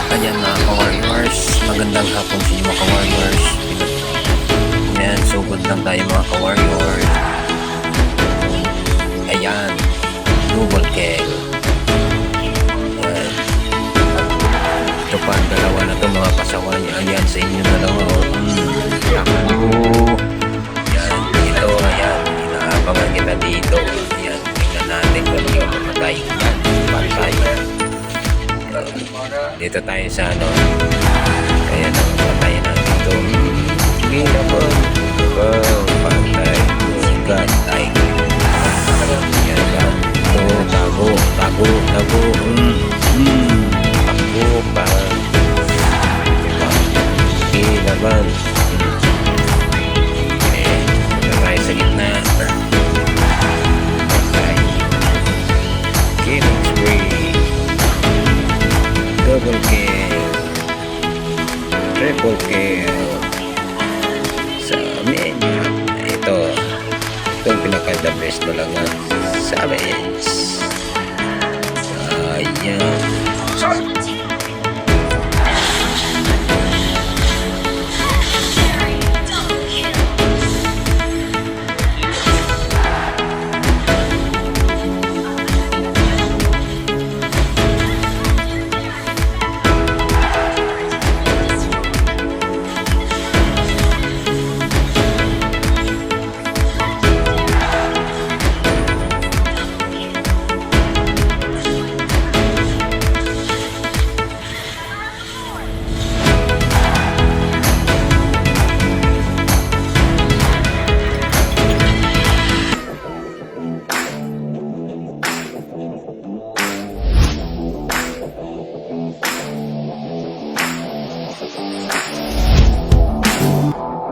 Ayan mga ka-warriors, magandang hapon sa inyo mga ka-warriors. Ayan, sugod lang tayo mga ka-warriors. Ayan, double kill. Ayan. Ito pa ang dalawa na ito mga pasaway. Ayan sa inyo dalawa. Takbo. Ayan, ito, ayan, inaabangan kita dito. Ayan, tingnan natin kung ano yung mamatay. Ayan, patay. Dito tayo sa ano. Ayan ang patay natin ito. Sige naman. Patay. Gatay. Ayan ba? Ito, tago. Tago. Tago. Tago pa. Sige naman. Dito tayo sa gitna. Patay. Killing spree. Double kill, triple kill sa amin. Ito ang pinaka-the best talaga. Savage. Ayan.